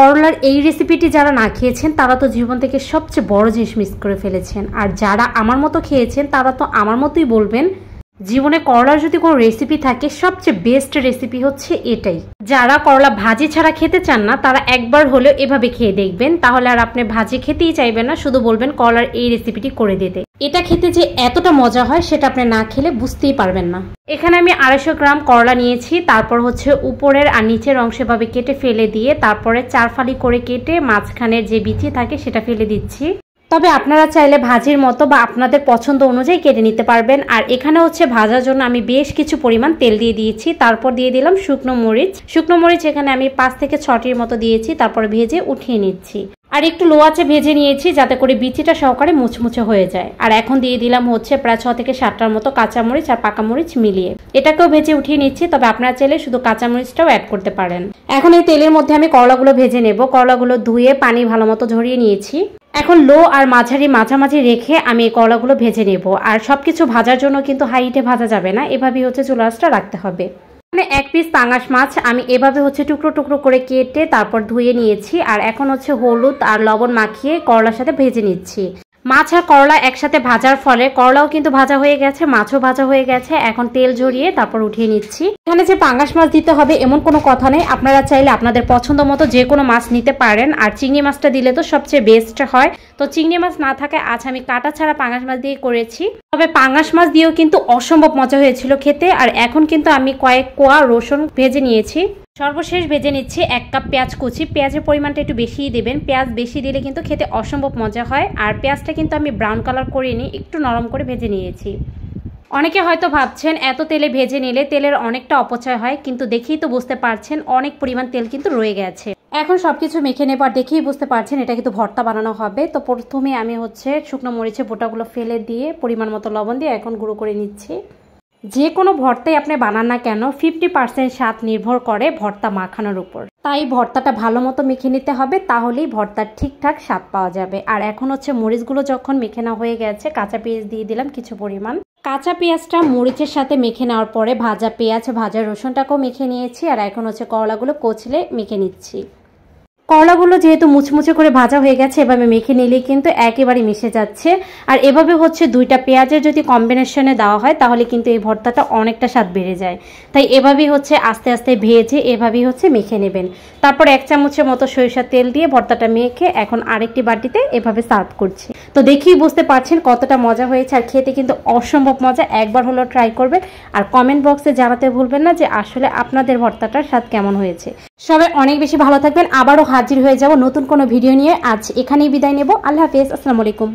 করলার এই রেসিপিটি যারা না খেয়েছেন তারা তো জীবন থেকে সবচেয়ে বড় জিনিস মিস করে ফেলেছেন। আর যারা আমার মতো খেয়েছেন তারা তো আমার মতোই বলবেন জীবনে করলার যদি কোনো রেসিপি থাকে সবচেয়ে বেস্ট রেসিপি হচ্ছে এটাই। যারা করলা ভাজি ছাড়া খেতে চান না তারা একবার হলেও এভাবে খেয়ে দেখবেন, তাহলে আর আপনি ভাজি খেতেই চাইবেন না, শুধু বলবেন করলার এই রেসিপিটি করে দিতে। এটা খেতে যে এতটা মজা হয় সেটা আপনি না খেলে বুঝতেই পারবেন না। এখানে আমি 250 গ্রাম করলা নিয়েছি, তারপর হচ্ছে উপরের আর নিচের অংশে ভাবে কেটে ফেলে দিয়ে তারপরে 4 ফালি করে কেটে মাঝখানের যে বিচি থাকে সেটা ফেলে দিচ্ছি। তবে আপনারা চাইলে ভাজির মতো বা আপনাদের পছন্দ অনুযায়ী কেটে নিতে পারবেন। আর এখানে হচ্ছে ভাজার জন্য আমি বেশ কিছু পরিমাণ তেল দিয়ে দিয়েছি, তারপর দিয়ে দিলাম শুকনো মরিচ এখানে আমি 5 থেকে 6টির মতো দিয়েছি, তারপর ভেজে উঠিয়ে নিচ্ছি। আর একটু লো আঁচে ভেজে নিয়েছি যাতে করে বিচিটা সহকারে মুচমুচে হয়ে যায়। আর এখন দিয়ে দিলাম হচ্ছে প্রায় 6 থেকে 7টার মতো কাঁচামরিচ আর পাকা মরিচ মিলিয়ে, এটাকেও ভেজে উঠিয়ে নিচ্ছি। তবে আপনারা চাইলে শুধু কাঁচামরিচটাও অ্যাড করতে পারেন। এখন এই তেলের মধ্যে আমি করলাগুলো ভেজে নেব। করলাগুলো ধুয়ে পানি ভালো মতো ঝরিয়ে নিয়েছি। এখন লো আর মাঝামাঝি রেখে আমি এই করলাগুলো ভেজে নেব। আর সবকিছু ভাজার জন্য কিন্তু হাই হিটে ভাজা যাবে না, এভাবেই হচ্ছে চুলা আঁচটা রাখতে হবে। মানে 1 পিস পাঙ্গাস মাছ আমি এভাবে হচ্ছে টুকরো করে কেটে তারপর ধুয়ে নিয়েছি। আর এখন হচ্ছে হলুদ আর লবণ মাখিয়ে করলার সাথে ভেজে নিচ্ছি। মাছ আর করলা একসাথে ভাজার ফলে করলাও কিন্তু ভাজা হয়ে গেছে, মাছও ভাজা হয়ে গেছে। এখন তেল ঝরিয়ে তারপর উঠিয়ে নিচ্ছি। এখানে যে পাঙ্গাস মাছ দিতে হবে এমন কোনো কথা নেই, আপনারা চাইলে আপনাদের পছন্দ মতো যে কোনো মাছ নিতে পারেন। আর চিংড়ি মাছটা দিলে তো সবচেয়ে বেস্ট হয়। তো চিংড়ি মাছ না থাকে আজ আমি কাটা ছাড়া পাঙ্গাস মাছ দিয়ে করেছি। তবে পাঙ্গাস মাছ দিয়েও কিন্তু অসম্ভব মজা হয়েছিল খেতে। আর এখন কিন্তু আমি কয়েক কোয়া রসুন ভেজে নিয়েছি। সর্বশেষ ভেজে নিচ্ছি 1 কাপ পেঁয়াজ কুচি। পেঁয়াজের পরিমাণটা একটু বেশিই দেবেন, পেঁয়াজ বেশি দিলে কিন্তু খেতে অসম্ভব মজা হয়। আর পেঁয়াজটা কিন্তু আমি ব্রাউন কালার করে নিই, একটু নরম করে ভেজে নিয়েছি। অনেকে হয়তো ভাবছেন এত তেলে ভেজে নিলে তেলের অনেকটা অপচয় হয়, কিন্তু দেখেই তো বুঝতে পারছেন অনেক পরিমাণ তেল কিন্তু রয়ে গেছে। এখন সবকিছু মেখে নেবার দেখেই বুঝতে পারছেন এটা কিন্তু ভর্তা বানানো হবে। তো প্রথমে আমি হচ্ছে শুকনো মরিচের বোটাগুলো ফেলে দিয়ে পরিমাণ মতো লবণ দিয়ে এখন গুঁড়ো করে নিচ্ছি। যে কোনো ভর্তাই আপনি বানান না কেন 50% স্বাদ নির্ভর করে ভর্তা মাখানোর উপর। তাই ভর্তাটা ভালো মতো মেখে নিতে হবে, তাহলেই ভর্তার ঠিকঠাক স্বাদ পাওয়া যাবে। আর এখন হচ্ছে মরিচগুলো যখন মেখে নেওয়া হয়ে গেছে কাঁচা পেঁয়াজ দিয়ে দিলাম কিছু পরিমাণ। কাঁচা পেঁয়াজটা মরিচের সাথে মেখে নেওয়ার পরে ভাজা পেঁয়াজ ভাজা রসুনটাকেও মেখে নিয়েছি। আর এখন হচ্ছে করলাগুলো কচলে মেখে নিচ্ছি। করলাগুলো যেহেতু মুচমুচে করে ভাজা হয়ে গেছে এভাবে মেখে নিলেই কিন্তু একেবারে মিশে যাচ্ছে। আর এভাবে হচ্ছে 2টা পেঁয়াজের যদি কম্বিনেশনে দেওয়া হয় তাহলে কিন্তু এই ভর্তাটা অনেকটা স্বাদ বেড়ে যায়। তাই এভাবেই হচ্ছে আস্তে আস্তে ভেজে এভাবেই হচ্ছে মেখে নেবেন। তারপর 1 চামচের মতো সরিষার তেল দিয়ে ভর্তাটা মেখে এখন আরেকটি বাটিতে এভাবে সার্ভ করছি। তো দেখেই বুঝতে পারছেন কতটা মজা হয়েছে, আর খেতে কিন্তু অসম্ভব মজা। একবার হলেও ট্রাই করবেন আর কমেন্ট বক্সে জানাতে ভুলবেন না যে আসলে আপনাদের ভর্তাটার স্বাদ কেমন হয়েছে। সবাই অনেক বেশি ভালো থাকবেন, আবারও হাজির হয়ে যাব নতুন কোনো ভিডিও নিয়ে। আজ এখানেই বিদায় নেব। আল্লাহ হাফেজ, আসসালামু আলাইকুম।